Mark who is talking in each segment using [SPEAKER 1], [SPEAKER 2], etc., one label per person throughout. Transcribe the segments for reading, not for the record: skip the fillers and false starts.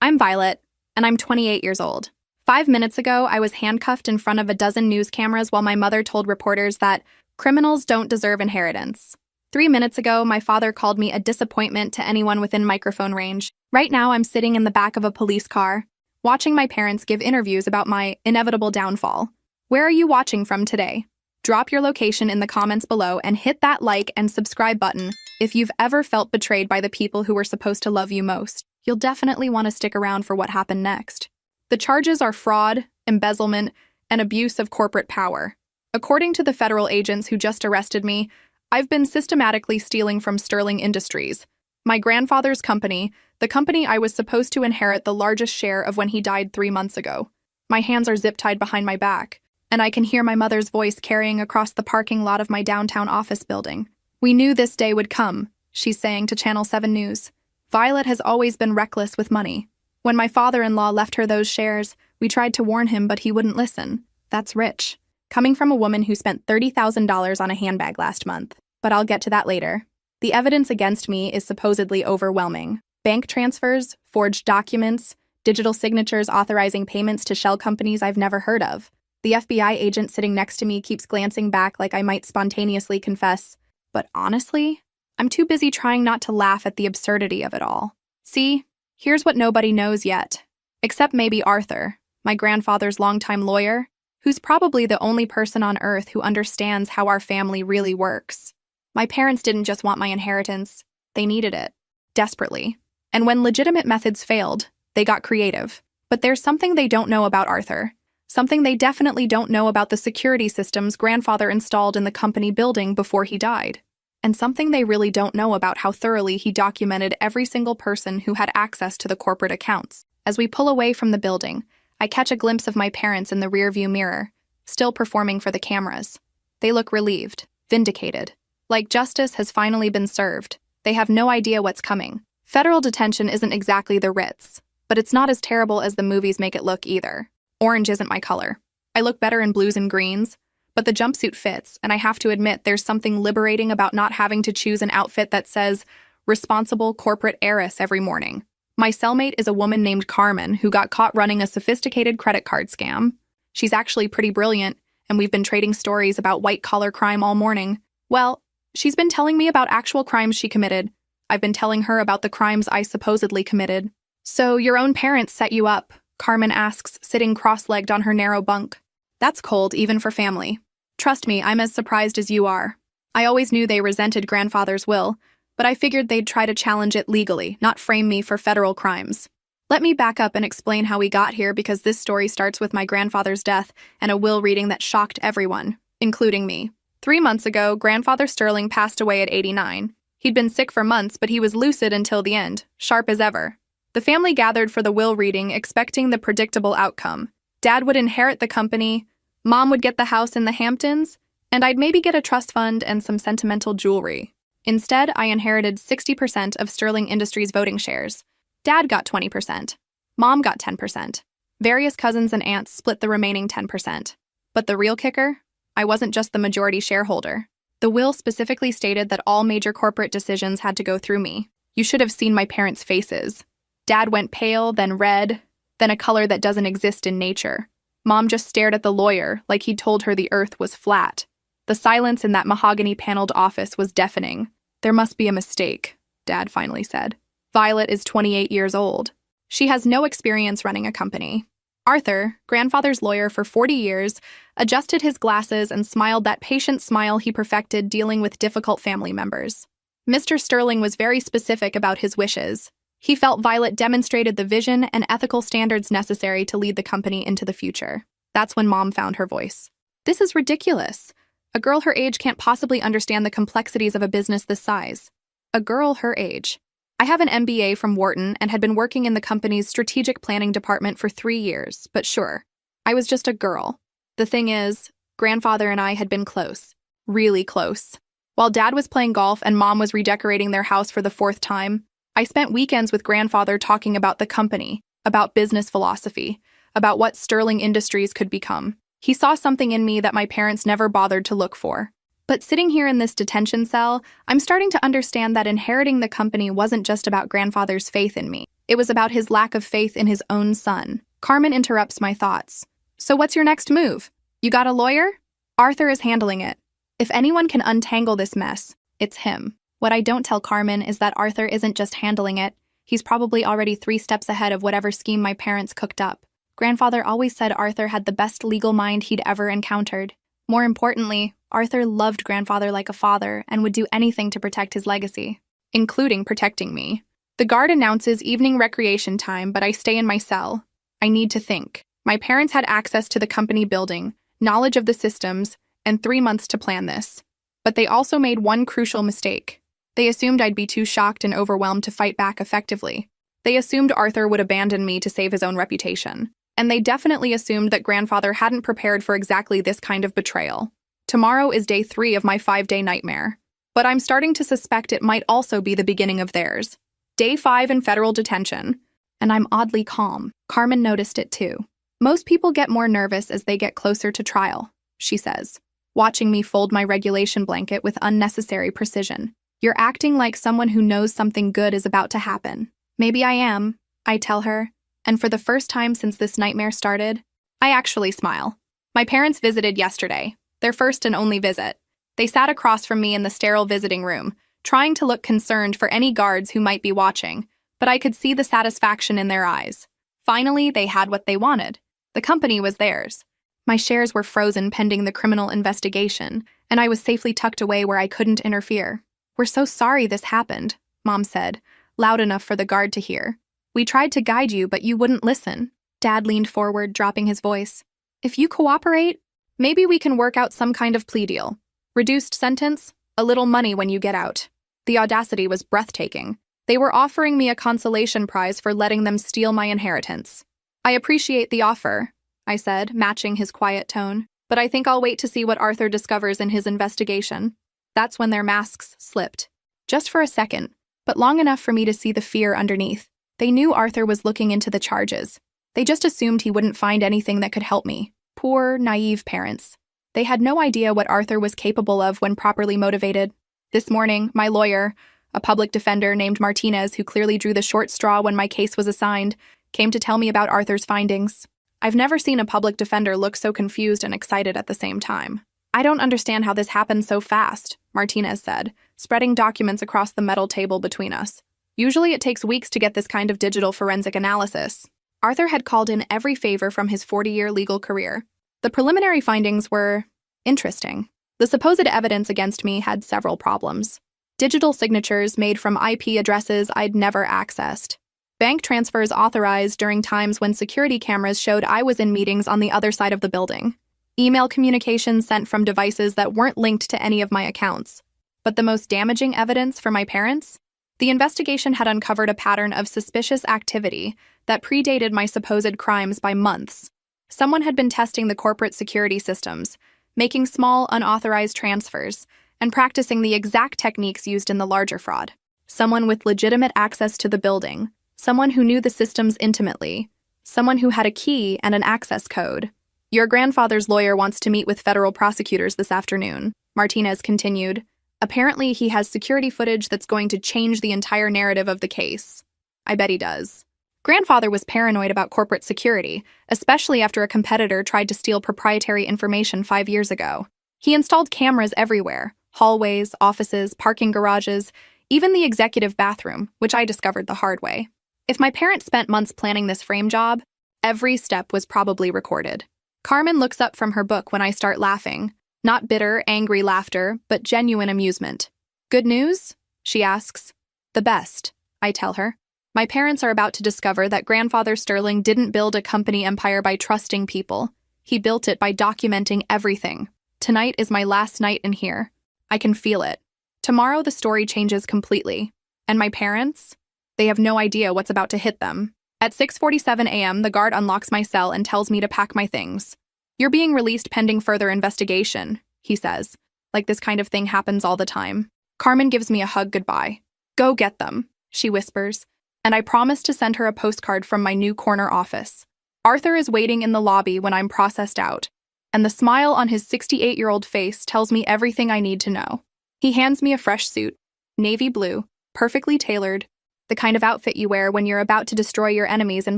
[SPEAKER 1] I'm Violet, and I'm 28 years old. 5 minutes ago, I was handcuffed in front of a dozen news cameras while my mother told reporters that criminals don't deserve inheritance. 3 minutes ago, my father called me a disappointment to anyone within microphone range. Right now, I'm sitting in the back of a police car, watching my parents give interviews about my inevitable downfall. Where are you watching from today? Drop your location in the comments below and hit that like and subscribe button if you've ever felt betrayed by the people who were supposed to love you most. You'll definitely want to stick around for what happened next. The charges are fraud, embezzlement, and abuse of corporate power. According to the federal agents who just arrested me, I've been systematically stealing from Sterling Industries, my grandfather's company, the company I was supposed to inherit the largest share of when he died 3 months ago. My hands are zip-tied behind my back, and I can hear my mother's voice carrying across the parking lot of my downtown office building. "We knew this day would come," she's saying to Channel 7 News. "Violet has always been reckless with money. When my father-in-law left her those shares, we tried to warn him, but he wouldn't listen. That's rich. Coming from a woman who spent $30,000 on a handbag last month. But I'll get to that later. The evidence against me is supposedly overwhelming. Bank transfers, forged documents, digital signatures authorizing payments to shell companies I've never heard of. The FBI agent sitting next to me keeps glancing back like I might spontaneously confess. But honestly, I'm too busy trying not to laugh at the absurdity of it all. See, here's what nobody knows yet. Except maybe Arthur, my grandfather's longtime lawyer, who's probably the only person on Earth who understands how our family really works. My parents didn't just want my inheritance, they needed it. Desperately. And when legitimate methods failed, they got creative. But there's something they don't know about Arthur. Something they definitely don't know about the security systems grandfather installed in the company building before he died. And something they really don't know about how thoroughly he documented every single person who had access to the corporate accounts. As we pull away from the building, I catch a glimpse of my parents in the rearview mirror, still performing for the cameras. They look relieved, vindicated. Like justice has finally been served. They have no idea what's coming. Federal detention isn't exactly the Ritz, but it's not as terrible as the movies make it look either. Orange isn't my color. I look better in blues and greens, but the jumpsuit fits, and I have to admit there's something liberating about not having to choose an outfit that says, responsible corporate heiress every morning. My cellmate is a woman named Carmen who got caught running a sophisticated credit card scam. She's actually pretty brilliant, and we've been trading stories about white-collar crime all morning. Well, she's been telling me about actual crimes she committed. I've been telling her about the crimes I supposedly committed. "So your own parents set you up?" Carmen asks, sitting cross-legged on her narrow bunk. "That's cold, even for family. Trust me, I'm as surprised as you are. I always knew they resented grandfather's will, but I figured they'd try to challenge it legally, not frame me for federal crimes. Let me back up and explain how we got here, because this story starts with my grandfather's death and a will reading that shocked everyone, including me. 3 months ago, Grandfather Sterling passed away at 89. He'd been sick for months, but he was lucid until the end, sharp as ever. The family gathered for the will reading, expecting the predictable outcome. Dad would inherit the company, Mom would get the house in the Hamptons, and I'd maybe get a trust fund and some sentimental jewelry. Instead, I inherited 60% of Sterling Industries' voting shares. Dad got 20%. Mom got 10%. Various cousins and aunts split the remaining 10%. But the real kicker? I wasn't just the majority shareholder. The will specifically stated that all major corporate decisions had to go through me. You should have seen my parents' faces. Dad went pale, then red, then a color that doesn't exist in nature. Mom just stared at the lawyer like he'd told her the earth was flat. The silence in that mahogany-paneled office was deafening. "There must be a mistake," Dad finally said. "Violet is 28 years old. She has no experience running a company." Arthur, grandfather's lawyer for 40 years, adjusted his glasses and smiled that patient smile he perfected dealing with difficult family members. Mr. Sterling was very specific about his wishes. He felt Violet demonstrated the vision and ethical standards necessary to lead the company into the future. That's when Mom found her voice. "This is ridiculous. A girl her age can't possibly understand the complexities of a business this size." A girl her age. I have an MBA from Wharton and had been working in the company's strategic planning department for 3 years, but sure, I was just a girl. The thing is, Grandfather and I had been close. Really close. While Dad was playing golf and Mom was redecorating their house for the 4th time, I spent weekends with Grandfather talking about the company, about business philosophy, about what Sterling Industries could become. He saw something in me that my parents never bothered to look for. But sitting here in this detention cell, I'm starting to understand that inheriting the company wasn't just about Grandfather's faith in me. It was about his lack of faith in his own son. Carmen interrupts my thoughts. So what's your next move? You got a lawyer? Arthur is handling it. If anyone can untangle this mess, it's him. What I don't tell Carmen is that Arthur isn't just handling it. He's probably already 3 steps ahead of whatever scheme my parents cooked up. Grandfather always said Arthur had the best legal mind he'd ever encountered. More importantly, Arthur loved Grandfather like a father and would do anything to protect his legacy, including protecting me. The guard announces evening recreation time, but I stay in my cell. I need to think. My parents had access to the company building, knowledge of the systems, and 3 months to plan this. But they also made one crucial mistake. They assumed I'd be too shocked and overwhelmed to fight back effectively. They assumed Arthur would abandon me to save his own reputation. And they definitely assumed that Grandfather hadn't prepared for exactly this kind of betrayal. Tomorrow is day 3 of my 5-day nightmare. But I'm starting to suspect it might also be the beginning of theirs. Day 5 in federal detention. And I'm oddly calm. Carmen noticed it too. Most people get more nervous as they get closer to trial, she says, watching me fold my regulation blanket with unnecessary precision. You're acting like someone who knows something good is about to happen. Maybe I am, I tell her. And for the first time since this nightmare started, I actually smile. My parents visited yesterday, their first and only visit. They sat across from me in the sterile visiting room, trying to look concerned for any guards who might be watching, but I could see the satisfaction in their eyes. Finally, they had what they wanted. The company was theirs. My shares were frozen pending the criminal investigation, and I was safely tucked away where I couldn't interfere. We're so sorry this happened, Mom said, loud enough for the guard to hear. We tried to guide you, but you wouldn't listen. Dad leaned forward, dropping his voice. If you cooperate, maybe we can work out some kind of plea deal. Reduced sentence, a little money when you get out. The audacity was breathtaking. They were offering me a consolation prize for letting them steal my inheritance. I appreciate the offer, I said, matching his quiet tone, but I think I'll wait to see what Arthur discovers in his investigation. That's when their masks slipped. Just for a second, but long enough for me to see the fear underneath. They knew Arthur was looking into the charges. They just assumed he wouldn't find anything that could help me. Poor, naive parents. They had no idea what Arthur was capable of when properly motivated. This morning, my lawyer, a public defender named Martinez who clearly drew the short straw when my case was assigned, came to tell me about Arthur's findings. I've never seen a public defender look so confused and excited at the same time. I don't understand how this happened so fast, Martinez said, spreading documents across the metal table between us. Usually it takes weeks to get this kind of digital forensic analysis. Arthur had called in every favor from his 40-year legal career. The preliminary findings were interesting. The supposed evidence against me had several problems. Digital signatures made from IP addresses I'd never accessed. Bank transfers authorized during times when security cameras showed I was in meetings on the other side of the building. Email communications sent from devices that weren't linked to any of my accounts. But the most damaging evidence for my parents? The investigation had uncovered a pattern of suspicious activity that predated my supposed crimes by months. Someone had been testing the corporate security systems, making small, unauthorized transfers, and practicing the exact techniques used in the larger fraud. Someone with legitimate access to the building, someone who knew the systems intimately, someone who had a key and an access code. Your grandfather's lawyer wants to meet with federal prosecutors this afternoon, Martinez continued. Apparently, he has security footage that's going to change the entire narrative of the case. I bet he does. Grandfather was paranoid about corporate security, especially after a competitor tried to steal proprietary information 5 years ago. He installed cameras everywhere, hallways, offices, parking garages, even the executive bathroom, which I discovered the hard way. If my parents spent months planning this frame job, every step was probably recorded. Carmen looks up from her book when I start laughing. Not bitter, angry laughter, but genuine amusement. Good news? She asks. The best, I tell her. My parents are about to discover that Grandfather Sterling didn't build a company empire by trusting people. He built it by documenting everything. Tonight is my last night in here. I can feel it. Tomorrow the story changes completely. And my parents? They have no idea what's about to hit them. At 6:47 a.m., the guard unlocks my cell and tells me to pack my things. You're being released pending further investigation, he says, like this kind of thing happens all the time. Carmen gives me a hug goodbye. Go get them, she whispers, and I promise to send her a postcard from my new corner office. Arthur is waiting in the lobby when I'm processed out, and the smile on his 68-year-old face tells me everything I need to know. He hands me a fresh suit, navy blue, perfectly tailored, the the kind of outfit you wear when you're about to destroy your enemies in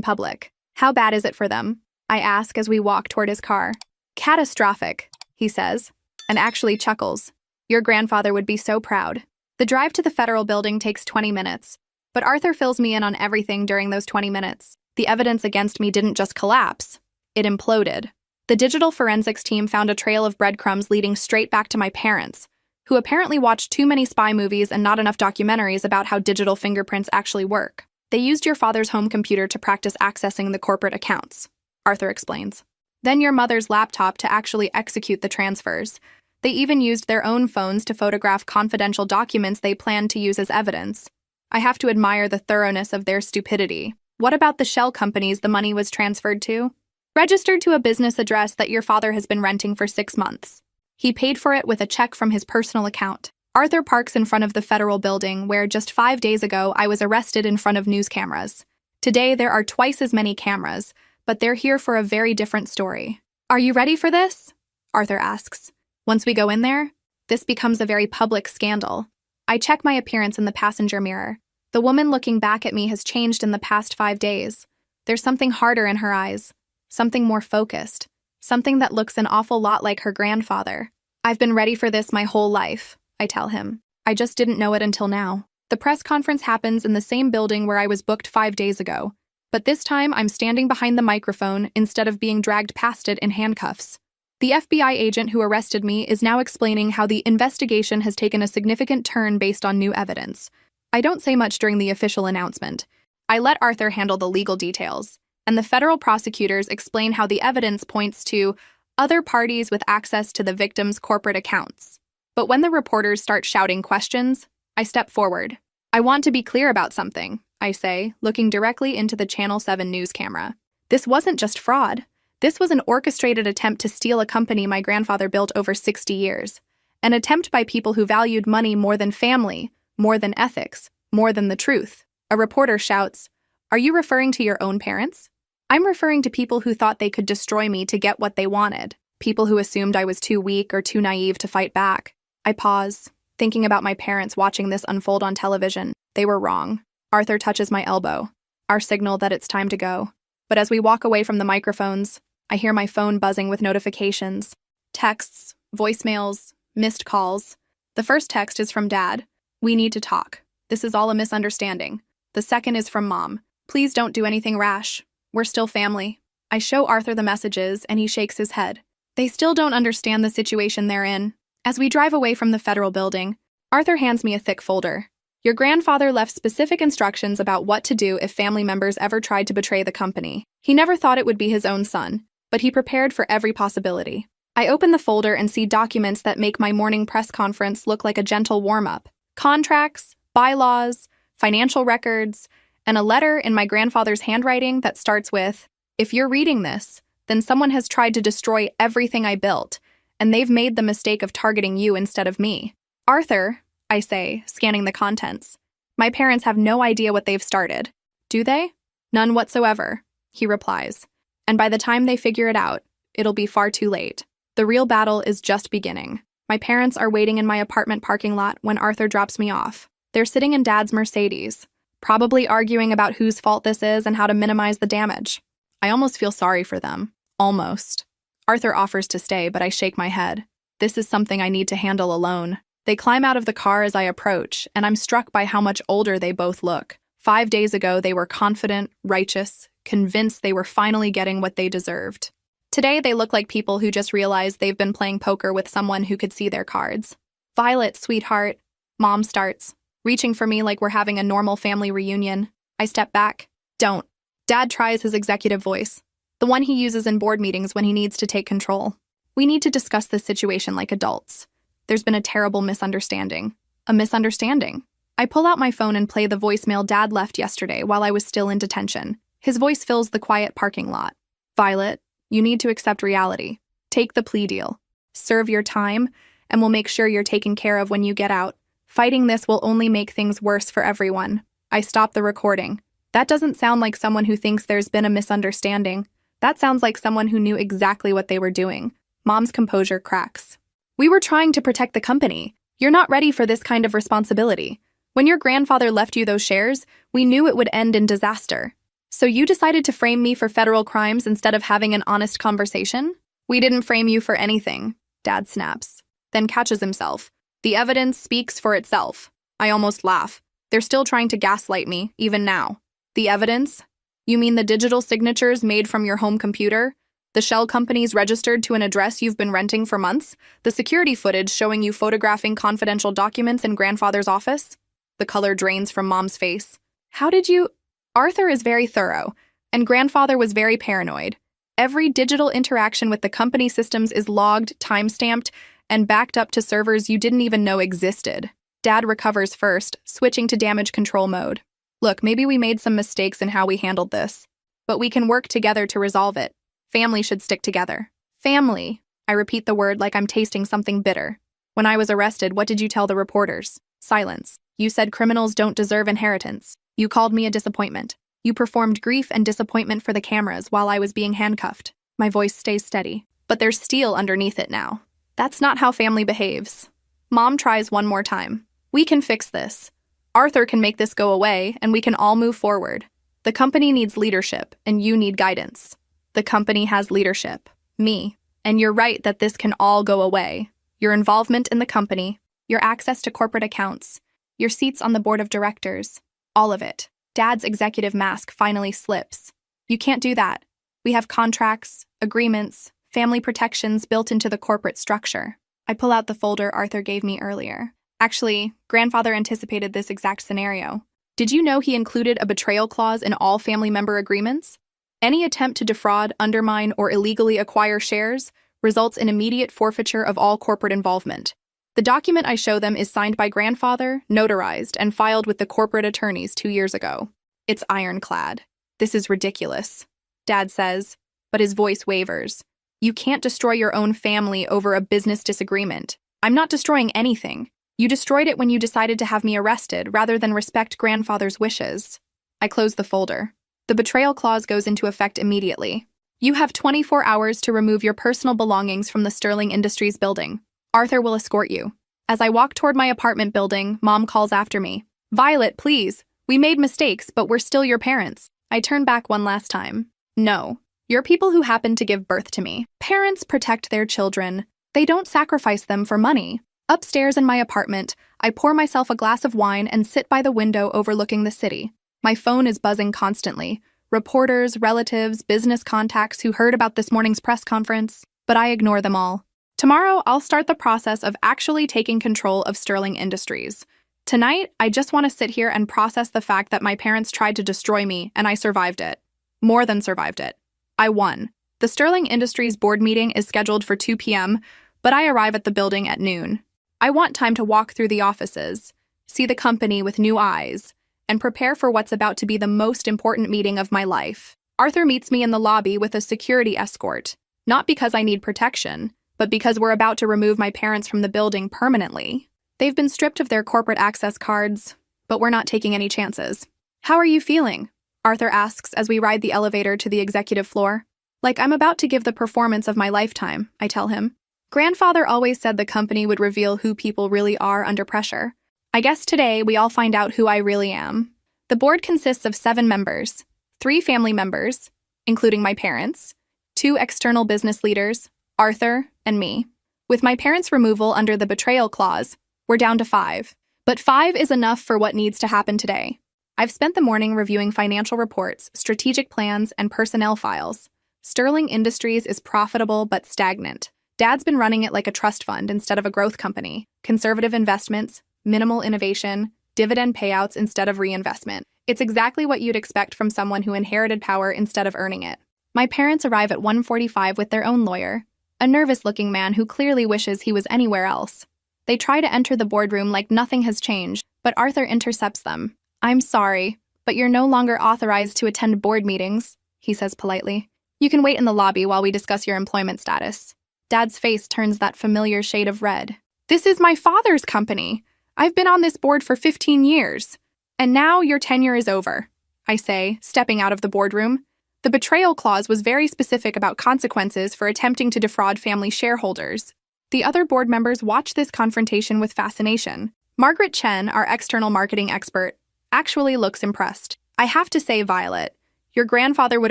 [SPEAKER 1] public. How bad is it for them? I ask as we walk toward his car. Catastrophic, he says, and actually chuckles. Your grandfather would be so proud. The drive to the federal building takes 20 minutes, but Arthur fills me in on everything during those 20 minutes. The evidence against me didn't just collapse, it imploded. The digital forensics team found a trail of breadcrumbs leading straight back to my parents, who apparently watched too many spy movies and not enough documentaries about how digital fingerprints actually work. They used your father's home computer to practice accessing the corporate accounts, Arthur explains. Then your mother's laptop to actually execute the transfers. They even used their own phones to photograph confidential documents they planned to use as evidence. I have to admire the thoroughness of their stupidity. What about the shell companies the money was transferred to? Registered to a business address that your father has been renting for 6 months. He paid for it with a check from his personal account. Arthur parks in front of the federal building where just 5 days ago I was arrested in front of news cameras. Today there are twice as many cameras, but they're here for a very different story. Are you ready for this? Arthur asks. Once we go in there, this becomes a very public scandal. I check my appearance in the passenger mirror. The woman looking back at me has changed in the past 5 days. There's something harder in her eyes, something more focused, something that looks an awful lot like her grandfather. I've been ready for this my whole life, I tell him. I just didn't know it until now. The press conference happens in the same building where I was booked 5 days ago, but this time I'm standing behind the microphone instead of being dragged past it in handcuffs. The FBI agent who arrested me is now explaining how the investigation has taken a significant turn based on new evidence. I don't say much during the official announcement. I let Arthur handle the legal details, and the federal prosecutors explain how the evidence points to other parties with access to the victim's corporate accounts. But when the reporters start shouting questions, I step forward. I want to be clear about something, I say, looking directly into the Channel 7 news camera. This wasn't just fraud. This was an orchestrated attempt to steal a company my grandfather built over 60 years. An attempt by people who valued money more than family, more than ethics, more than the truth. A reporter shouts, "Are you referring to your own parents?" I'm referring to people who thought they could destroy me to get what they wanted. People who assumed I was too weak or too naive to fight back. I pause, thinking about my parents watching this unfold on television. They were wrong. Arthur touches my elbow, our signal that it's time to go. But as we walk away from the microphones, I hear my phone buzzing with notifications. Texts, voicemails, missed calls. The first text is from Dad. "We need to talk. This is all a misunderstanding." The second is from Mom. "Please don't do anything rash. We're still family." I show Arthur the messages and he shakes his head. They still don't understand the situation they're in. As we drive away from the federal building, Arthur hands me a thick folder. "Your grandfather left specific instructions about what to do if family members ever tried to betray the company. He never thought it would be his own son, but he prepared for every possibility." I open the folder and see documents that make my morning press conference look like a gentle warm-up. Contracts, bylaws, financial records, and a letter in my grandfather's handwriting that starts with, "If you're reading this, then someone has tried to destroy everything I built, and they've made the mistake of targeting you instead of me." "Arthur," I say, scanning the contents, "my parents have no idea what they've started. Do they?" "None whatsoever," he replies. "And by the time they figure it out, it'll be far too late. The real battle is just beginning." My parents are waiting in my apartment parking lot when Arthur drops me off. They're sitting in Dad's Mercedes, probably arguing about whose fault this is and how to minimize the damage. I almost feel sorry for them. Almost. Arthur offers to stay, but I shake my head. This is something I need to handle alone. They climb out of the car as I approach, and I'm struck by how much older they both look. 5 days ago, they were confident, righteous, convinced they were finally getting what they deserved. Today, they look like people who just realized they've been playing poker with someone who could see their cards. "Violet, sweetheart," Mom starts, reaching for me like we're having a normal family reunion. I step back. "Don't." Dad tries his executive voice, the one he uses in board meetings when he needs to take control. "We need to discuss this situation like adults. There's been a terrible misunderstanding." A misunderstanding? I pull out my phone and play the voicemail Dad left yesterday while I was still in detention. His voice fills the quiet parking lot. "Violet, you need to accept reality. Take the plea deal. Serve your time, and we'll make sure you're taken care of when you get out. Fighting this will only make things worse for everyone." I stop the recording. That doesn't sound like someone who thinks there's been a misunderstanding. That sounds like someone who knew exactly what they were doing. Mom's composure cracks. "We were trying to protect the company. You're not ready for this kind of responsibility. When your grandfather left you those shares, we knew it would end in disaster. So you decided to frame me for federal crimes instead of having an honest conversation? We didn't frame you for anything, Dad snaps, then catches himself. The evidence speaks for itself. I almost laugh. They're still trying to gaslight me, even now. The evidence? You mean the digital signatures made from your home computer? The shell companies registered to an address you've been renting for months? The security footage showing you photographing confidential documents in grandfather's office? The color drains from Mom's face. How did you… Arthur is very thorough, and grandfather was very paranoid. Every digital interaction with the company systems is logged, time-stamped, and backed up to servers you didn't even know existed. Dad recovers first, switching to damage control mode. Look, maybe we made some mistakes in how we handled this, but we can work together to resolve it. Family should stick together. Family. I repeat the word like I'm tasting something bitter. When I was arrested, what did you tell the reporters? Silence. You said criminals don't deserve inheritance. You called me a disappointment. You performed grief and disappointment for the cameras while I was being handcuffed. My voice stays steady, but there's steel underneath it now. That's not how family behaves. Mom tries one more time. We can fix this. Arthur can make this go away, and we can all move forward. The company needs leadership, and you need guidance. The company has leadership. Me. And you're right that this can all go away. Your involvement in the company, your access to corporate accounts, your seats on the board of directors, all of it. Dad's executive mask finally slips. You can't do that. We have contracts, agreements, family protections built into the corporate structure. I pull out the folder Arthur gave me earlier. Actually, grandfather anticipated this exact scenario. Did you know he included a betrayal clause in all family member agreements? Any attempt to defraud, undermine, or illegally acquire shares results in immediate forfeiture of all corporate involvement. The document I show them is signed by grandfather, notarized, and filed with the corporate attorneys 2 years ago. It's ironclad. This is ridiculous, Dad says, but his voice wavers. You can't destroy your own family over a business disagreement. I'm not destroying anything. You destroyed it when you decided to have me arrested rather than respect grandfather's wishes. I close the folder. The betrayal clause goes into effect immediately. You have 24 hours to remove your personal belongings from the Sterling Industries building. Arthur will escort you. As I walk toward my apartment building, Mom calls after me. Violet, please. We made mistakes, but we're still your parents. I turn back one last time. No. You're people who happened to give birth to me. Parents protect their children. They don't sacrifice them for money. Upstairs in my apartment, I pour myself a glass of wine and sit by the window overlooking the city. My phone is buzzing constantly. Reporters, relatives, business contacts who heard about this morning's press conference, but I ignore them all. Tomorrow, I'll start the process of actually taking control of Sterling Industries. Tonight, I just want to sit here and process the fact that my parents tried to destroy me and I survived it. More than survived it. I won. The Sterling Industries board meeting is scheduled for 2 p.m., but I arrive at the building at noon. I want time to walk through the offices, see the company with new eyes, and prepare for what's about to be the most important meeting of my life. Arthur meets me in the lobby with a security escort, not because I need protection, but because we're about to remove my parents from the building permanently. They've been stripped of their corporate access cards, but we're not taking any chances. How are you feeling? Arthur asks as we ride the elevator to the executive floor. Like I'm about to give the performance of my lifetime, I tell him. Grandfather always said the company would reveal who people really are under pressure. I guess today we all find out who I really am. The board consists of 7 members, 3 family members, including my parents, 2 external business leaders, Arthur and me. With my parents' removal under the betrayal clause, we're down to 5. But 5 is enough for what needs to happen today. I've spent the morning reviewing financial reports, strategic plans, and personnel files. Sterling Industries is profitable but stagnant. Dad's been running it like a trust fund instead of a growth company. Conservative investments, minimal innovation, dividend payouts instead of reinvestment. It's exactly what you'd expect from someone who inherited power instead of earning it. My parents arrive at 1:45 with their own lawyer, a nervous-looking man who clearly wishes he was anywhere else. They try to enter the boardroom like nothing has changed, but Arthur intercepts them. I'm sorry, but you're no longer authorized to attend board meetings, he says politely. You can wait in the lobby while we discuss your employment status. Dad's face turns that familiar shade of red. This is my father's company. I've been on this board for 15 years. And now your tenure is over, I say, stepping out of the boardroom. The betrayal clause was very specific about consequences for attempting to defraud family shareholders. The other board members watch this confrontation with fascination. Margaret Chen, our external marketing expert, actually looks impressed. I have to say, Violet, your grandfather would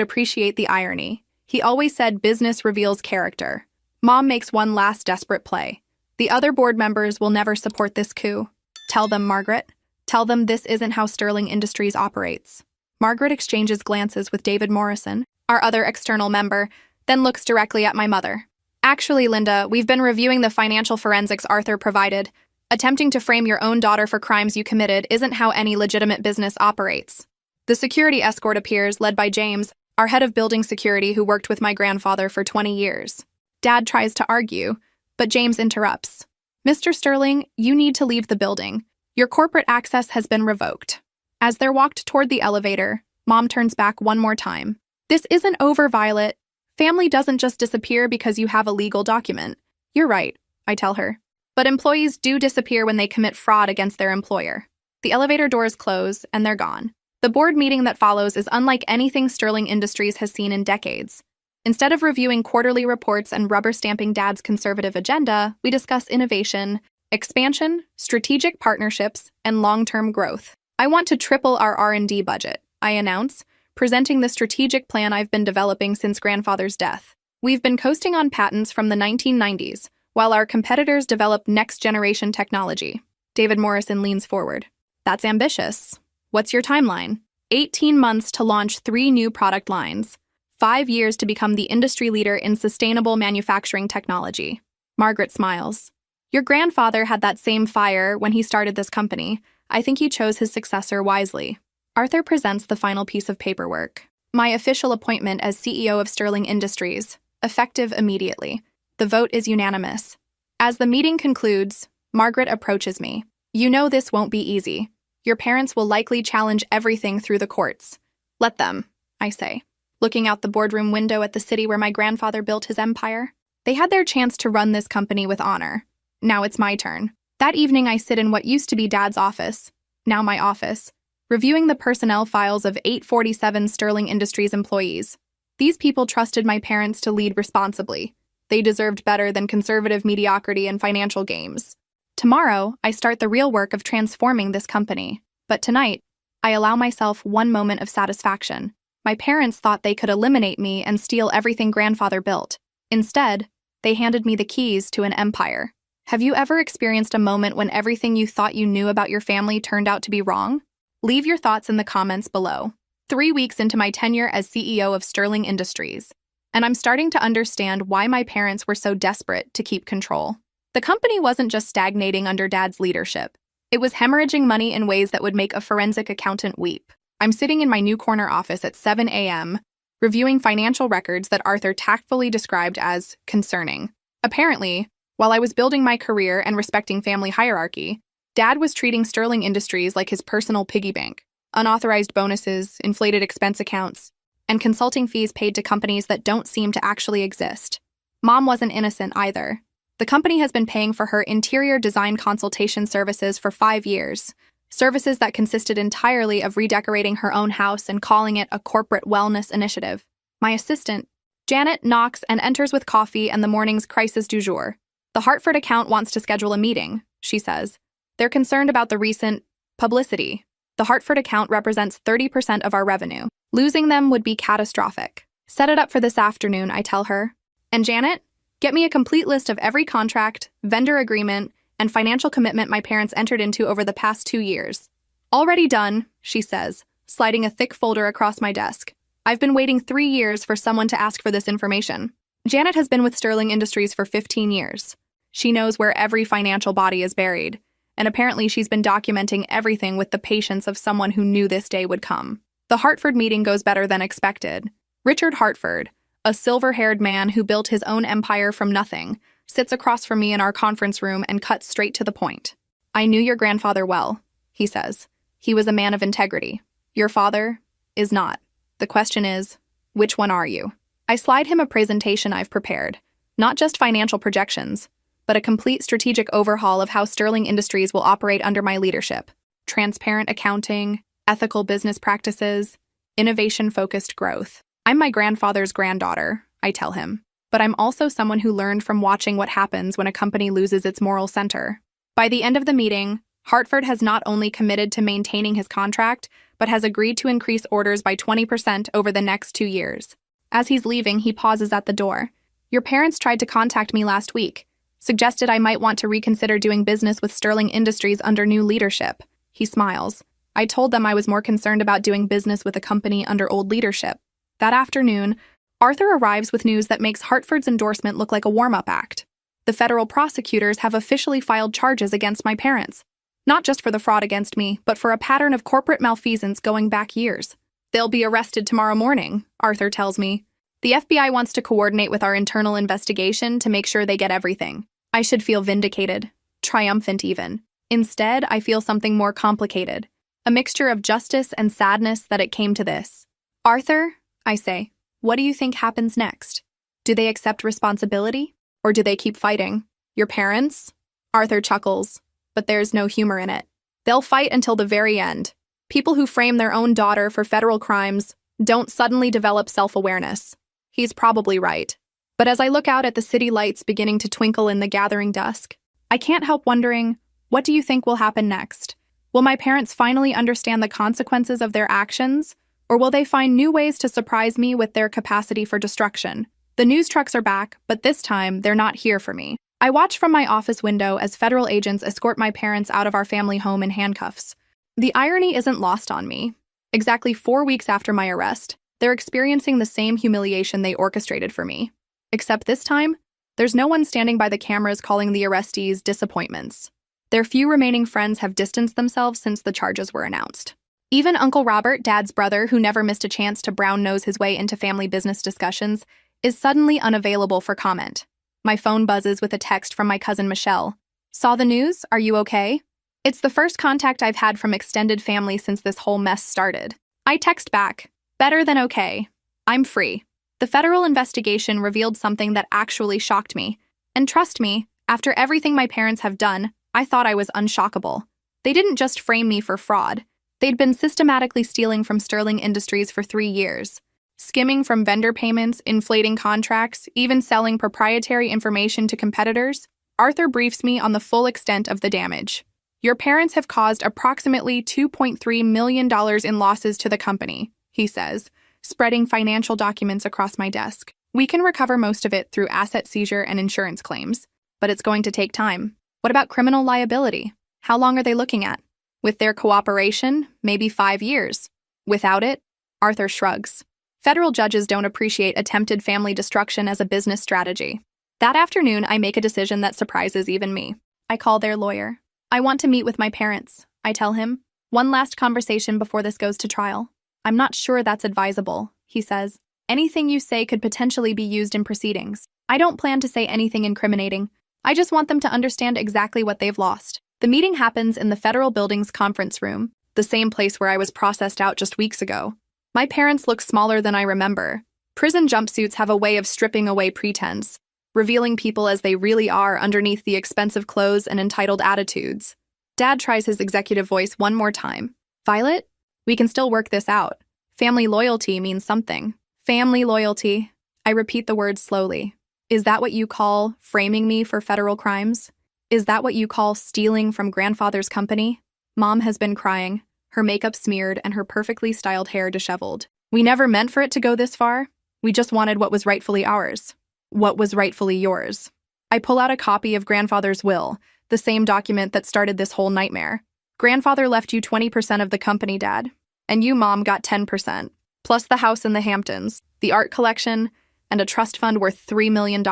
[SPEAKER 1] appreciate the irony. He always said business reveals character. Mom makes one last desperate play. The other board members will never support this coup. Tell them, Margaret. Tell them this isn't how Sterling Industries operates. Margaret exchanges glances with David Morrison, our other external member, then looks directly at my mother. Actually, Linda, we've been reviewing the financial forensics Arthur provided. Attempting to frame your own daughter for crimes you committed isn't how any legitimate business operates. The security escort appears, led by James, our head of building security who worked with my grandfather for 20 years. Dad tries to argue, but James interrupts. Mr. Sterling, you need to leave the building. Your corporate access has been revoked. As they're walked toward the elevator, Mom turns back one more time. This isn't over, Violet. Family doesn't just disappear because you have a legal document. You're right, I tell her. But employees do disappear when they commit fraud against their employer. The elevator doors close, and they're gone. The board meeting that follows is unlike anything Sterling Industries has seen in decades. Instead of reviewing quarterly reports and rubber-stamping Dad's conservative agenda, we discuss innovation, expansion, strategic partnerships, and long-term growth. I want to triple our R&D budget, I announce, presenting the strategic plan I've been developing since grandfather's death. We've been coasting on patents from the 1990s, while our competitors develop next-generation technology. David Morrison leans forward. That's ambitious. What's your timeline? 18 months to launch 3 new product lines. 5 years to become the industry leader in sustainable manufacturing technology. Margaret smiles. Your grandfather had that same fire when he started this company. I think he chose his successor wisely. Arthur presents the final piece of paperwork. My official appointment as CEO of Sterling Industries, effective immediately. The vote is unanimous. As the meeting concludes, Margaret approaches me. You know this won't be easy. Your parents will likely challenge everything through the courts. Let them, I say, looking out the boardroom window at the city where my grandfather built his empire. They had their chance to run this company with honor. Now it's my turn. That evening I sit in what used to be Dad's office, now my office, reviewing the personnel files of 847 Sterling Industries employees. These people trusted my parents to lead responsibly. They deserved better than conservative mediocrity and financial games. Tomorrow, I start the real work of transforming this company. But tonight, I allow myself one moment of satisfaction. My parents thought they could eliminate me and steal everything grandfather built. Instead, they handed me the keys to an empire. Have you ever experienced a moment when everything you thought you knew about your family turned out to be wrong? Leave your thoughts in the comments below. 3 weeks into my tenure as CEO of Sterling Industries, and I'm starting to understand why my parents were so desperate to keep control. The company wasn't just stagnating under Dad's leadership. It was hemorrhaging money in ways that would make a forensic accountant weep. I'm sitting in my new corner office at 7 a.m., reviewing financial records that Arthur tactfully described as concerning. Apparently, while I was building my career and respecting family hierarchy, Dad was treating Sterling Industries like his personal piggy bank. Unauthorized bonuses, inflated expense accounts, and consulting fees paid to companies that don't seem to actually exist. Mom wasn't innocent either. The company has been paying for her interior design consultation services for 5 years, services that consisted entirely of redecorating her own house and calling it a corporate wellness initiative. My assistant, Janet, knocks and enters with coffee and the morning's crisis du jour. The Hartford account wants to schedule a meeting, she says. They're concerned about the recent publicity. The Hartford account represents 30% of our revenue. Losing them would be catastrophic. Set it up for this afternoon, I tell her. And Janet, get me a complete list of every contract, vendor agreement, and financial commitment my parents entered into over the past 2 years. Already done, she says, sliding a thick folder across my desk. I've been waiting 3 years for someone to ask for this information. Janet has been with Sterling Industries for 15 years. She knows where every financial body is buried, and apparently she's been documenting everything with the patience of someone who knew this day would come. The Hartford meeting goes better than expected. Richard Hartford, a silver-haired man who built his own empire from nothing, sits across from me in our conference room and cuts straight to the point. I knew your grandfather well, he says. He was a man of integrity. Your father is not. The question is, which one are you? I slide him a presentation I've prepared, not just financial projections, but a complete strategic overhaul of how Sterling Industries will operate under my leadership. Transparent accounting, ethical business practices, innovation-focused growth. I'm my grandfather's granddaughter, I tell him, but I'm also someone who learned from watching what happens when a company loses its moral center. By the end of the meeting, Hartford has not only committed to maintaining his contract, but has agreed to increase orders by 20% over the next 2 years. As he's leaving, he pauses at the door. Your parents tried to contact me last week, suggested I might want to reconsider doing business with Sterling Industries under new leadership. He smiles. I told them I was more concerned about doing business with a company under old leadership. That afternoon, Arthur arrives with news that makes Hartford's endorsement look like a warm-up act. The federal prosecutors have officially filed charges against my parents. Not just for the fraud against me, but for a pattern of corporate malfeasance going back years. They'll be arrested tomorrow morning, Arthur tells me. The FBI wants to coordinate with our internal investigation to make sure they get everything. I should feel vindicated, triumphant even. Instead, I feel something more complicated. A mixture of justice and sadness that it came to this. Arthur, I say, what do you think happens next? Do they accept responsibility? Or do they keep fighting? Your parents? Arthur chuckles, but there's no humor in it. They'll fight until the very end. People who frame their own daughter for federal crimes don't suddenly develop self-awareness. He's probably right. But as I look out at the city lights beginning to twinkle in the gathering dusk, I can't help wondering, what do you think will happen next? Will my parents finally understand the consequences of their actions? Or will they find new ways to surprise me with their capacity for destruction? The news trucks are back, but this time they're not here for me. I watch from my office window as federal agents escort my parents out of our family home in handcuffs. The irony isn't lost on me. Exactly 4 weeks after my arrest, they're experiencing the same humiliation they orchestrated for me. Except this time, there's no one standing by the cameras calling the arrestees disappointments. Their few remaining friends have distanced themselves since the charges were announced. Even Uncle Robert, Dad's brother, who never missed a chance to brown-nose his way into family business discussions, is suddenly unavailable for comment. My phone buzzes with a text from my cousin Michelle. Saw the news? Are you okay? It's the first contact I've had from extended family since this whole mess started. I text back, better than okay. I'm free. The federal investigation revealed something that actually shocked me. And trust me, after everything my parents have done, I thought I was unshockable. They didn't just frame me for fraud. They'd been systematically stealing from Sterling Industries for 3 years. Skimming from vendor payments, inflating contracts, even selling proprietary information to competitors. Arthur briefs me on the full extent of the damage. Your parents have caused approximately $2.3 million in losses to the company, he says, spreading financial documents across my desk. We can recover most of it through asset seizure and insurance claims, but it's going to take time. What about criminal liability? How long are they looking at? With their cooperation, maybe 5 years. Without it, Arthur shrugs. Federal judges don't appreciate attempted family destruction as a business strategy. That afternoon, I make a decision that surprises even me. I call their lawyer. I want to meet with my parents, I tell him. One last conversation before this goes to trial. I'm not sure that's advisable, he says. Anything you say could potentially be used in proceedings. I don't plan to say anything incriminating. I just want them to understand exactly what they've lost. The meeting happens in the federal building's conference room, the same place where I was processed out just weeks ago. My parents look smaller than I remember. Prison jumpsuits have a way of stripping away pretense, revealing people as they really are underneath the expensive clothes and entitled attitudes. Dad tries his executive voice one more time. Violet, we can still work this out. Family loyalty means something. Family loyalty. I repeat the words slowly. Is that what you call framing me for federal crimes? Is that what you call stealing from grandfather's company? Mom has been crying, her makeup smeared and her perfectly styled hair disheveled. We never meant for it to go this far. We just wanted what was rightfully ours. What was rightfully yours. I pull out a copy of grandfather's will, the same document that started this whole nightmare. Grandfather left you 20% of the company, Dad. And you, Mom, got 10%. Plus the house in the Hamptons, the art collection, and a trust fund worth $3 million.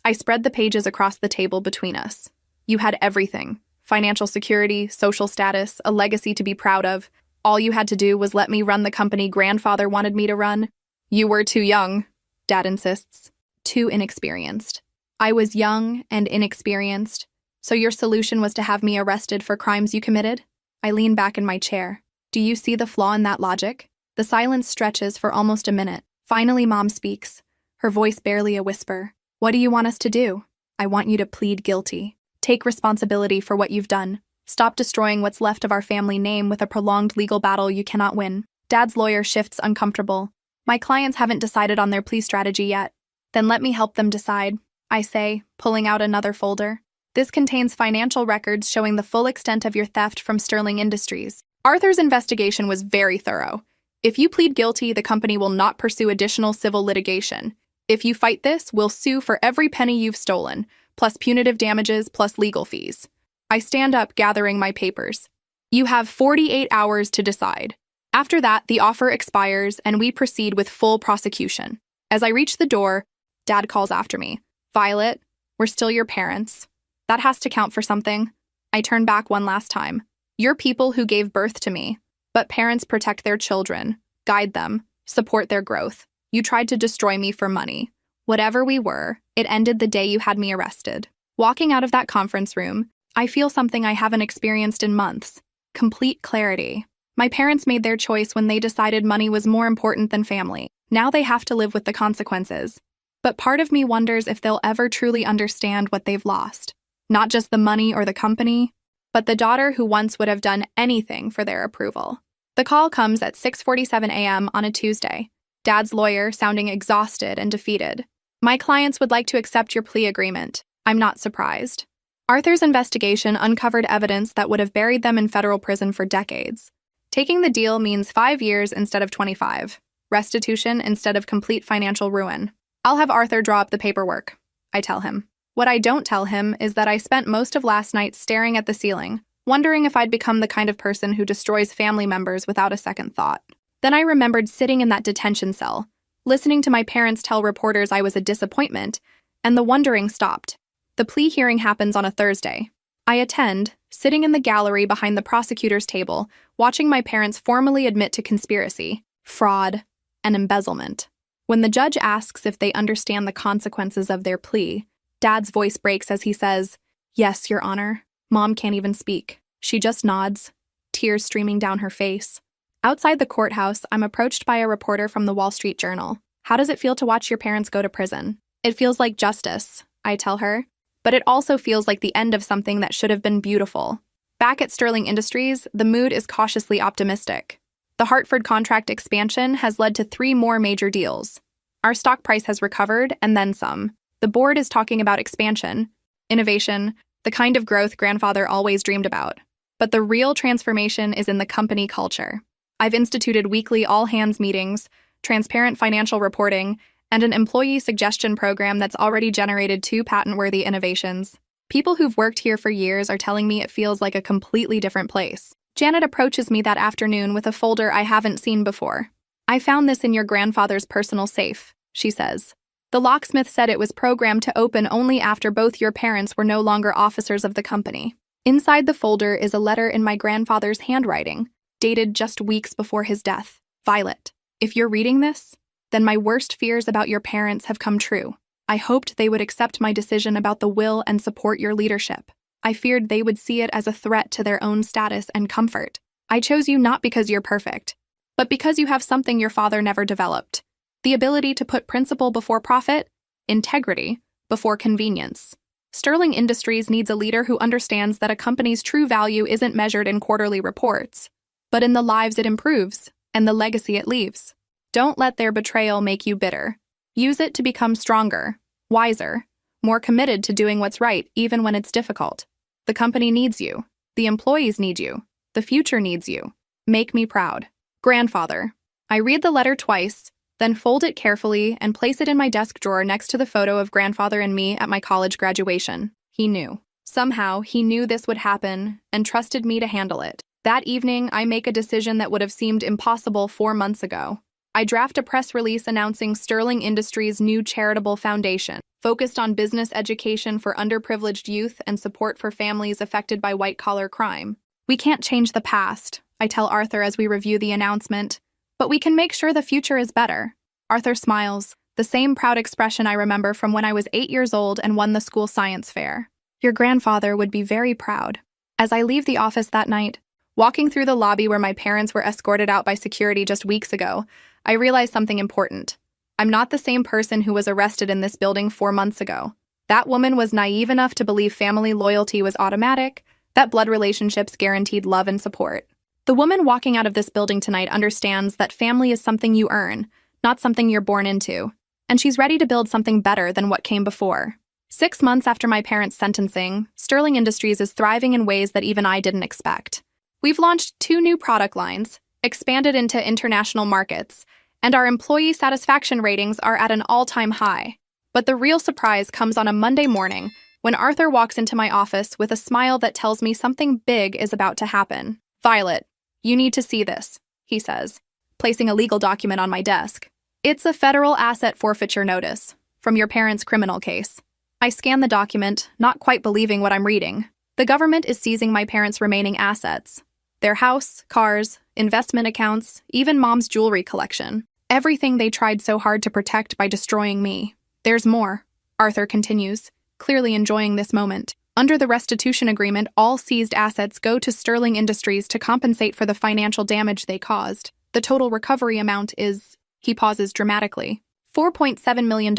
[SPEAKER 1] I spread the pages across the table between us. You had everything. Financial security, social status, a legacy to be proud of. All you had to do was let me run the company grandfather wanted me to run. You were too young, Dad insists. Too inexperienced. I was young and inexperienced. So your solution was to have me arrested for crimes you committed? I lean back in my chair. Do you see the flaw in that logic? The silence stretches for almost a minute. Finally, Mom speaks, her voice barely a whisper. What do you want us to do? I want you to plead guilty. Take responsibility for what you've done. Stop destroying what's left of our family name with a prolonged legal battle you cannot win. Dad's lawyer shifts uncomfortable. My clients haven't decided on their plea strategy yet. Then let me help them decide, I say, pulling out another folder. This contains financial records showing the full extent of your theft from Sterling Industries. Arthur's investigation was very thorough. If you plead guilty, the company will not pursue additional civil litigation. If you fight this, we'll sue for every penny you've stolen, plus punitive damages, plus legal fees. I stand up, gathering my papers. You have 48 hours to decide. After that, the offer expires, and we proceed with full prosecution. As I reach the door, Dad calls after me. Violet, we're still your parents. That has to count for something. I turn back one last time. You're people who gave birth to me, but parents protect their children, guide them, support their growth. You tried to destroy me for money. Whatever we were, it ended the day you had me arrested. Walking out of that conference room, I feel something I haven't experienced in months. Complete clarity. My parents made their choice when they decided money was more important than family. Now they have to live with the consequences. But part of me wonders if they'll ever truly understand what they've lost. Not just the money or the company, but the daughter who once would have done anything for their approval. The call comes at 6:47 a.m. on a Tuesday. Dad's lawyer sounding exhausted and defeated. My clients would like to accept your plea agreement. I'm not surprised. Arthur's investigation uncovered evidence that would have buried them in federal prison for decades. Taking the deal means 5 years instead of 25. Restitution instead of complete financial ruin. I'll have Arthur draw up the paperwork, I tell him. What I don't tell him is that I spent most of last night staring at the ceiling, wondering if I'd become the kind of person who destroys family members without a second thought. Then I remembered sitting in that detention cell, listening to my parents tell reporters I was a disappointment, and the wondering stopped. The plea hearing happens on a Thursday. I attend, sitting in the gallery behind the prosecutor's table, watching my parents formally admit to conspiracy, fraud, and embezzlement. When the judge asks if they understand the consequences of their plea, Dad's voice breaks as he says, "Yes, Your Honor." Mom can't even speak. She just nods, tears streaming down her face. Outside the courthouse, I'm approached by a reporter from the Wall Street Journal. How does it feel to watch your parents go to prison? It feels like justice, I tell her. But it also feels like the end of something that should have been beautiful. Back at Sterling Industries, the mood is cautiously optimistic. The Hartford contract expansion has led to 3 more major deals. Our stock price has recovered, and then some. The board is talking about expansion, innovation, the kind of growth grandfather always dreamed about. But the real transformation is in the company culture. I've instituted weekly all-hands meetings, transparent financial reporting, and an employee suggestion program that's already generated 2 patent-worthy innovations. People who've worked here for years are telling me it feels like a completely different place. Janet approaches me that afternoon with a folder I haven't seen before. "I found this in your grandfather's personal safe," she says. "The locksmith said it was programmed to open only after both your parents were no longer officers of the company." Inside the folder is a letter in my grandfather's handwriting, dated just weeks before his death. "Violet, if you're reading this, then my worst fears about your parents have come true. I hoped they would accept my decision about the will and support your leadership. I feared they would see it as a threat to their own status and comfort. I chose you not because you're perfect, but because you have something your father never developed. The ability to put principle before profit, integrity before convenience. Sterling Industries needs a leader who understands that a company's true value isn't measured in quarterly reports, but in the lives it improves and the legacy it leaves. Don't let their betrayal make you bitter. Use it to become stronger, wiser, more committed to doing what's right even when it's difficult. The company needs you. The employees need you. The future needs you. Make me proud. Grandfather." I read the letter twice, then fold it carefully and place it in my desk drawer next to the photo of grandfather and me at my college graduation. He knew. Somehow, he knew this would happen and trusted me to handle it. That evening, I make a decision that would have seemed impossible 4 months ago. I draft a press release announcing Sterling Industries' new charitable foundation, focused on business education for underprivileged youth and support for families affected by white-collar crime. "We can't change the past," I tell Arthur as we review the announcement, "but we can make sure the future is better." Arthur smiles, the same proud expression I remember from when I was 8 years old and won the school science fair. "Your grandfather would be very proud." As I leave the office that night, walking through the lobby where my parents were escorted out by security just weeks ago, I realize something important. I'm not the same person who was arrested in this building 4 months ago. That woman was naive enough to believe family loyalty was automatic, that blood relationships guaranteed love and support. The woman walking out of this building tonight understands that family is something you earn, not something you're born into, and she's ready to build something better than what came before. 6 months after my parents' sentencing, Sterling Industries is thriving in ways that even I didn't expect. We've launched 2 new product lines, expanded into international markets, and our employee satisfaction ratings are at an all-time high. But the real surprise comes on a Monday morning when Arthur walks into my office with a smile that tells me something big is about to happen. "Violet, you need to see this," he says, placing a legal document on my desk. "It's a federal asset forfeiture notice from your parents' criminal case." I scan the document, not quite believing what I'm reading. The government is seizing my parents' remaining assets. Their house, cars, investment accounts, even mom's jewelry collection. Everything they tried so hard to protect by destroying me. "There's more," Arthur continues, clearly enjoying this moment. "Under the restitution agreement, all seized assets go to Sterling Industries to compensate for the financial damage they caused. The total recovery amount is," he pauses dramatically, $4.7 million.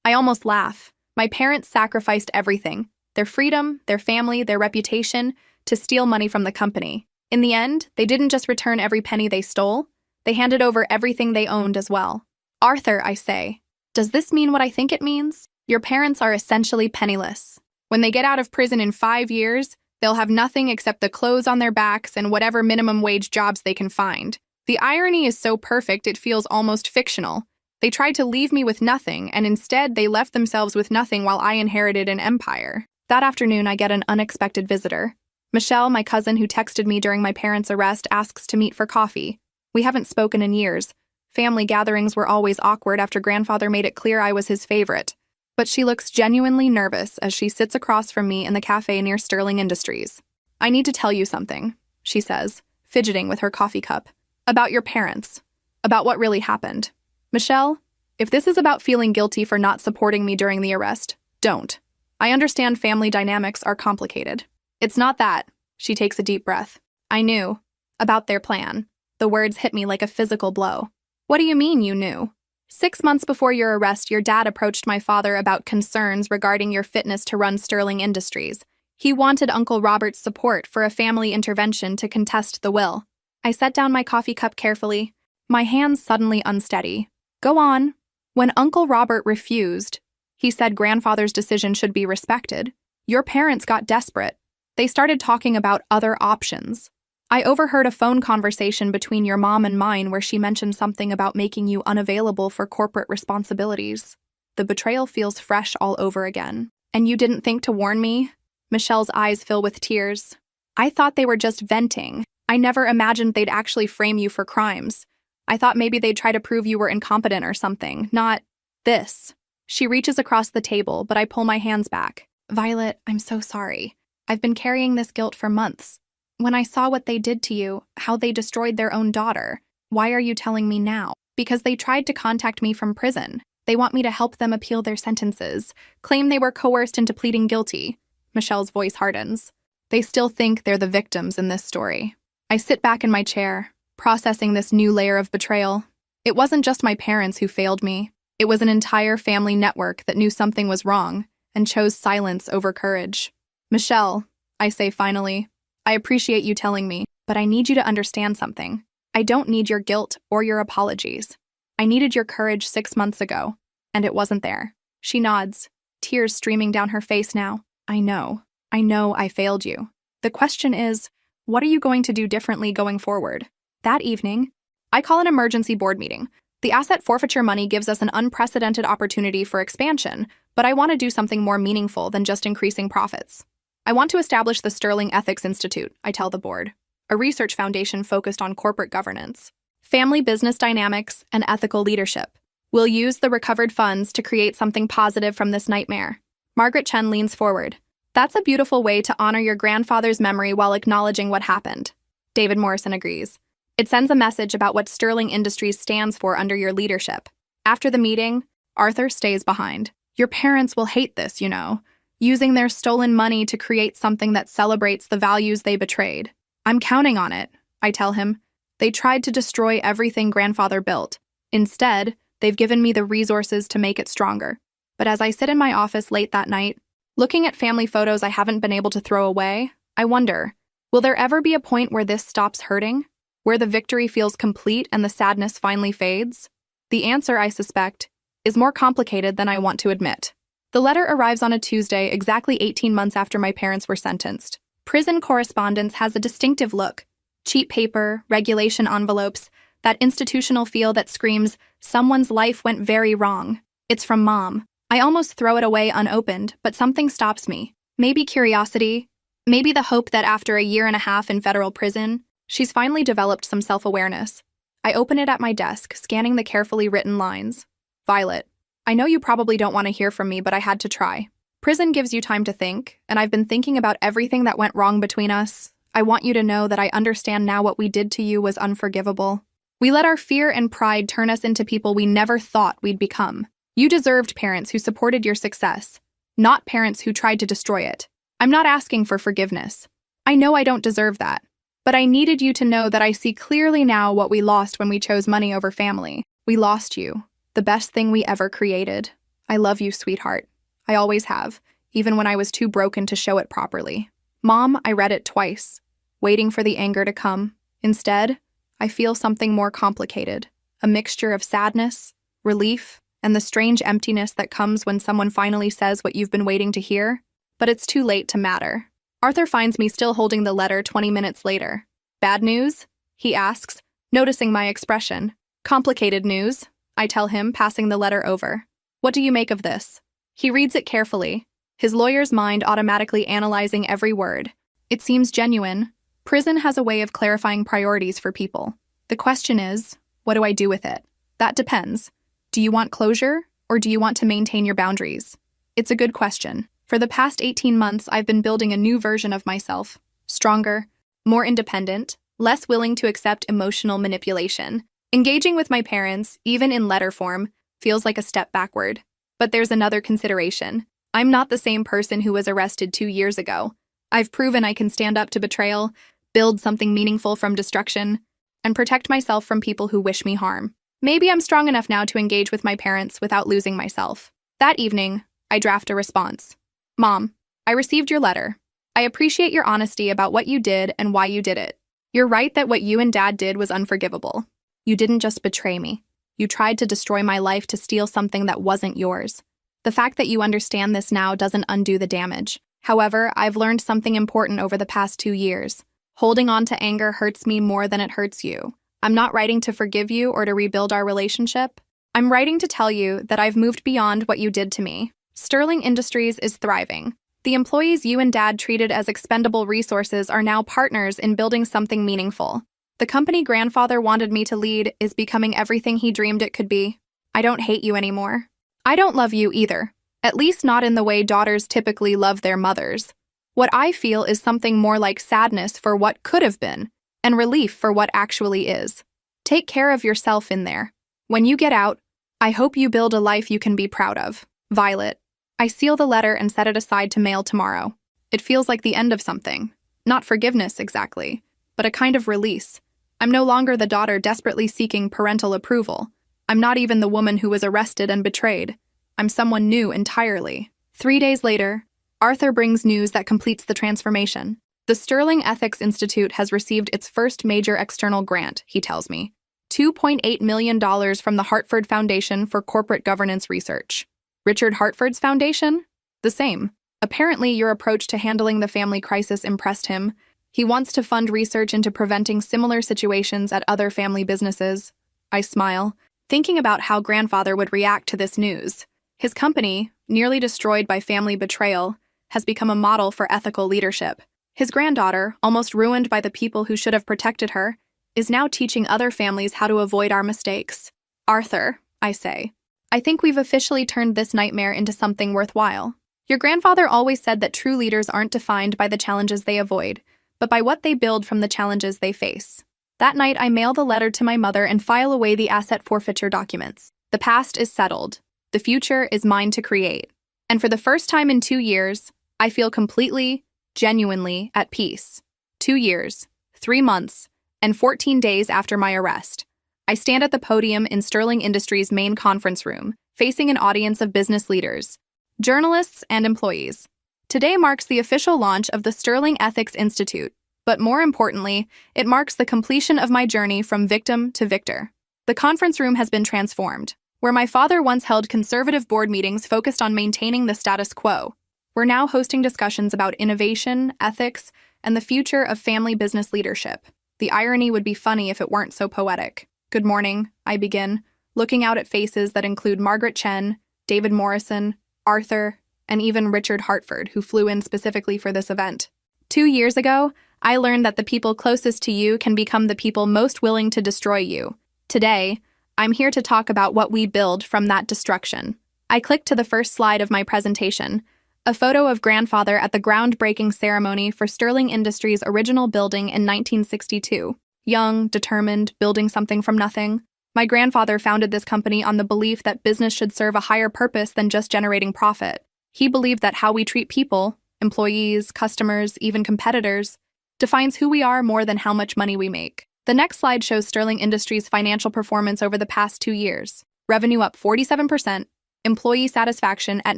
[SPEAKER 1] I almost laugh. My parents sacrificed everything, their freedom, their family, their reputation, to steal money from the company. In the end, they didn't just return every penny they stole, they handed over everything they owned as well. "Arthur," I say, "does this mean what I think it means? Your parents are essentially penniless. When they get out of prison in 5 years, they'll have nothing except the clothes on their backs and whatever minimum wage jobs they can find." The irony is so perfect it feels almost fictional. They tried to leave me with nothing, and instead they left themselves with nothing while I inherited an empire. That afternoon, I get an unexpected visitor. Michelle, my cousin who texted me during my parents' arrest, asks to meet for coffee. We haven't spoken in years. Family gatherings were always awkward after grandfather made it clear I was his favorite. But she looks genuinely nervous as she sits across from me in the cafe near Sterling Industries. "I need to tell you something," she says, fidgeting with her coffee cup. "About your parents. About what really happened. Michelle, if this is about feeling guilty for not supporting me during the arrest, don't. I understand family dynamics are complicated. It's not that." She takes a deep breath. "I knew. About their plan." The words hit me like a physical blow. "What do you mean you knew?" 6 months before your arrest, your dad approached my father about concerns regarding your fitness to run Sterling Industries. He wanted Uncle Robert's support for a family intervention to contest the will. I set down my coffee cup carefully, my hands suddenly unsteady. "Go on." "When Uncle Robert refused, he said grandfather's decision should be respected. Your parents got desperate. They started talking about other options. I overheard a phone conversation between your mom and mine where she mentioned something about making you unavailable for corporate responsibilities. The betrayal feels fresh all over again. And you didn't think to warn me?" Michelle's eyes fill with tears. "I thought they were just venting. I never imagined they'd actually frame you for crimes. I thought maybe they'd try to prove you were incompetent or something, not this." She reaches across the table, but I pull my hands back. "Violet, I'm so sorry. I've been carrying this guilt for months. When I saw what they did to you, how they destroyed their own daughter, why are you telling me now? Because they tried to contact me from prison. They want me to help them appeal their sentences, claim they were coerced into pleading guilty." Michelle's voice hardens. "They still think they're the victims in this story." I sit back in my chair, processing this new layer of betrayal. It wasn't just my parents who failed me. It was an entire family network that knew something was wrong and chose silence over courage. "Michelle," I say finally, "I appreciate you telling me, but I need you to understand something. I don't need your guilt or your apologies. I needed your courage 6 months ago, and it wasn't there." She nods, tears streaming down her face now. I know I failed you. The question is, what are you going to do differently going forward?" That evening, I call an emergency board meeting. The asset forfeiture money gives us an unprecedented opportunity for expansion, but I want to do something more meaningful than just increasing profits. I want to establish the Sterling Ethics Institute, I tell the board, a research foundation focused on corporate governance, family business dynamics, and ethical leadership. We'll use the recovered funds to create something positive from this nightmare. Margaret Chen leans forward. "That's a beautiful way to honor your grandfather's memory while acknowledging what happened." David Morrison agrees. "It sends a message about what Sterling Industries stands for under your leadership." After the meeting, Arthur stays behind. "Your parents will hate this, you know, using their stolen money to create something that celebrates the values they betrayed." "I'm counting on it," I tell him. "They tried to destroy everything grandfather built. Instead, they've given me the resources to make it stronger." But as I sit in my office late that night, looking at family photos I haven't been able to throw away, I wonder, will there ever be a point where this stops hurting? Where the victory feels complete and the sadness finally fades? The answer, I suspect, is more complicated than I want to admit. The letter arrives on a Tuesday, exactly 18 months after my parents were sentenced. Prison correspondence has a distinctive look. Cheap paper, regulation envelopes, that institutional feel that screams, someone's life went very wrong. It's from Mom. I almost throw it away unopened, but something stops me. Maybe curiosity, maybe the hope that after a year and a half in federal prison, she's finally developed some self-awareness. I open it at my desk, scanning the carefully written lines. Violet, I know you probably don't want to hear from me, but I had to try. Prison gives you time to think, and I've been thinking about everything that went wrong between us. I want you to know that I understand now what we did to you was unforgivable. We let our fear and pride turn us into people we never thought we'd become. You deserved parents who supported your success, not parents who tried to destroy it. I'm not asking for forgiveness. I know I don't deserve that. But I needed you to know that I see clearly now what we lost when we chose money over family. We lost you, the best thing we ever created. I love you, sweetheart. I always have, even when I was too broken to show it properly. Mom, I read it twice, waiting for the anger to come. Instead, I feel something more complicated, a mixture of sadness, relief, and the strange emptiness that comes when someone finally says what you've been waiting to hear. But it's too late to matter. Arthur finds me still holding the letter 20 minutes later. Bad news? He asks, noticing my expression. Complicated news, I tell him, passing the letter over. What do you make of this? He reads it carefully, his lawyer's mind automatically analyzing every word. It seems genuine. Prison has a way of clarifying priorities for people. The question is, what do I do with it? That depends. Do you want closure, or do you want to maintain your boundaries? It's a good question. For the past 18 months, I've been building a new version of myself. Stronger, more independent, less willing to accept emotional manipulation. Engaging with my parents, even in letter form, feels like a step backward. But there's another consideration. I'm not the same person who was arrested 2 years ago. I've proven I can stand up to betrayal, build something meaningful from destruction, and protect myself from people who wish me harm. Maybe I'm strong enough now to engage with my parents without losing myself. That evening, I draft a response. Mom, I received your letter. I appreciate your honesty about what you did and why you did it. You're right that what you and Dad did was unforgivable. You didn't just betray me. You tried to destroy my life to steal something that wasn't yours. The fact that you understand this now doesn't undo the damage. However, I've learned something important over the past 2 years. Holding on to anger hurts me more than it hurts you. I'm not writing to forgive you or to rebuild our relationship. I'm writing to tell you that I've moved beyond what you did to me. Sterling Industries is thriving. The employees you and Dad treated as expendable resources are now partners in building something meaningful. The company grandfather wanted me to lead is becoming everything he dreamed it could be. I don't hate you anymore. I don't love you either, at least not in the way daughters typically love their mothers. What I feel is something more like sadness for what could have been, and relief for what actually is. Take care of yourself in there. When you get out, I hope you build a life you can be proud of. Violet. I seal the letter and set it aside to mail tomorrow. It feels like the end of something. Not forgiveness exactly, but a kind of release. I'm no longer the daughter desperately seeking parental approval. I'm not even the woman who was arrested and betrayed. I'm someone new entirely. 3 days later, Arthur brings news that completes the transformation. The Sterling Ethics Institute has received its first major external grant, he tells me. $2.8 million from the Hartford Foundation for Corporate Governance Research. Richard Hartford's foundation? The same. Apparently, your approach to handling the family crisis impressed him. He wants to fund research into preventing similar situations at other family businesses. I smile, thinking about how grandfather would react to this news. His company, nearly destroyed by family betrayal, has become a model for ethical leadership. His granddaughter, almost ruined by the people who should have protected her, is now teaching other families how to avoid our mistakes. Arthur, I say, I think we've officially turned this nightmare into something worthwhile. Your grandfather always said that true leaders aren't defined by the challenges they avoid, but by what they build from the challenges they face. That night, I mail the letter to my mother and file away the asset forfeiture documents. The past is settled. The future is mine to create. And for the first time in 2 years, I feel completely, genuinely at peace. 2 years, 3 months, and 14 days after my arrest. I stand at the podium in Sterling Industries' main conference room, facing an audience of business leaders, journalists, and employees. Today marks the official launch of the Sterling Ethics Institute, but more importantly, it marks the completion of my journey from victim to victor. The conference room has been transformed. Where my father once held conservative board meetings focused on maintaining the status quo, we're now hosting discussions about innovation, ethics, and the future of family business leadership. The irony would be funny if it weren't so poetic. Good morning, I begin, looking out at faces that include Margaret Chen, David Morrison, Arthur, and even Richard Hartford, who flew in specifically for this event. 2 years ago, I learned that the people closest to you can become the people most willing to destroy you. Today, I'm here to talk about what we build from that destruction. I clicked to the first slide of my presentation, a photo of grandfather at the groundbreaking ceremony for Sterling Industries' original building in 1962. Young, determined, building something from nothing. My grandfather founded this company on the belief that business should serve a higher purpose than just generating profit. He believed that how we treat people, employees, customers, even competitors, defines who we are more than how much money we make. The next slide shows Sterling Industries' financial performance over the past 2 years. Revenue up 47%, employee satisfaction at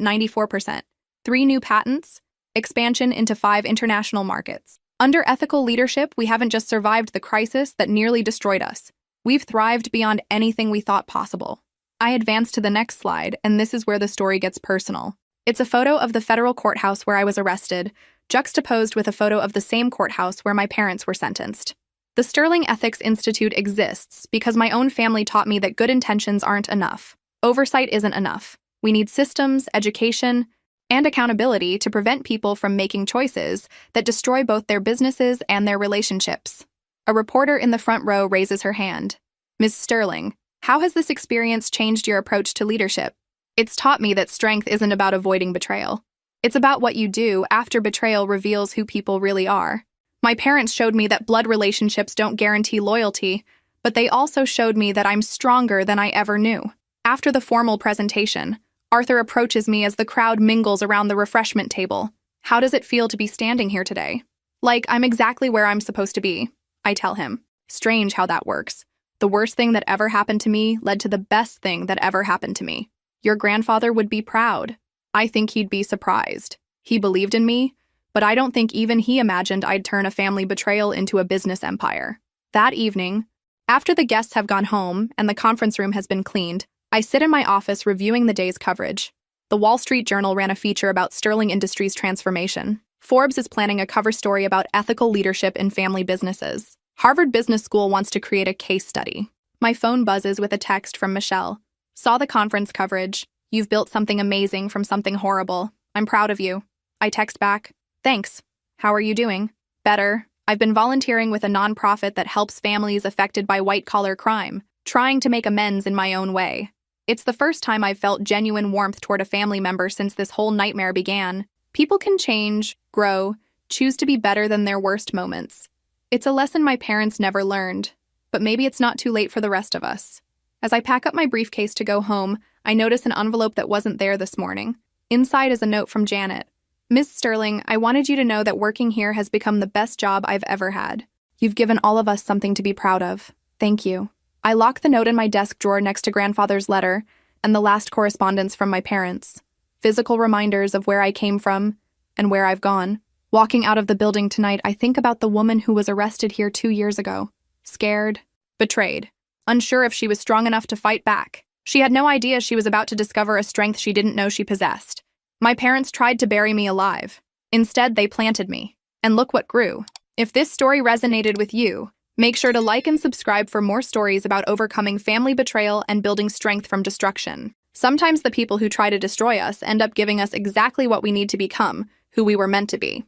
[SPEAKER 1] 94%, 3 new patents, expansion into 5 international markets. Under ethical leadership, we haven't just survived the crisis that nearly destroyed us. We've thrived beyond anything we thought possible. I advance to the next slide, and this is where the story gets personal. It's a photo of the federal courthouse where I was arrested, juxtaposed with a photo of the same courthouse where my parents were sentenced. The Sterling Ethics Institute exists because my own family taught me that good intentions aren't enough. Oversight isn't enough. We need systems, education, and accountability to prevent people from making choices that destroy both their businesses and their relationships. A reporter in the front row raises her hand. Ms. Sterling, how has this experience changed your approach to leadership? It's taught me that strength isn't about avoiding betrayal. It's about what you do after betrayal reveals who people really are. My parents showed me that blood relationships don't guarantee loyalty, but they also showed me that I'm stronger than I ever knew. After the formal presentation, Arthur approaches me as the crowd mingles around the refreshment table. How does it feel to be standing here today? Like, I'm exactly where I'm supposed to be, I tell him. Strange how that works. The worst thing that ever happened to me led to the best thing that ever happened to me. Your grandfather would be proud. I think he'd be surprised. He believed in me, but I don't think even he imagined I'd turn a family betrayal into a business empire. That evening, after the guests have gone home and the conference room has been cleaned, I sit in my office reviewing the day's coverage. The Wall Street Journal ran a feature about Sterling Industries' transformation. Forbes is planning a cover story about ethical leadership in family businesses. Harvard Business School wants to create a case study. My phone buzzes with a text from Michelle. Saw the conference coverage. You've built something amazing from something horrible. I'm proud of you. I text back. Thanks. How are you doing? Better. I've been volunteering with a nonprofit that helps families affected by white-collar crime, trying to make amends in my own way. It's the first time I've felt genuine warmth toward a family member since this whole nightmare began. People can change, grow, choose to be better than their worst moments. It's a lesson my parents never learned, but maybe it's not too late for the rest of us. As I pack up my briefcase to go home, I notice an envelope that wasn't there this morning. Inside is a note from Janet. Ms. Sterling, I wanted you to know that working here has become the best job I've ever had. You've given all of us something to be proud of. Thank you. I lock the note in my desk drawer next to grandfather's letter and the last correspondence from my parents. Physical reminders of where I came from and where I've gone. Walking out of the building tonight, I think about the woman who was arrested here 2 years ago. Scared, betrayed, unsure if she was strong enough to fight back. She had no idea she was about to discover a strength she didn't know she possessed. My parents tried to bury me alive. Instead, they planted me. And look what grew. If this story resonated with you, make sure to like and subscribe for more stories about overcoming family betrayal and building strength from destruction. Sometimes the people who try to destroy us end up giving us exactly what we need to become, who we were meant to be.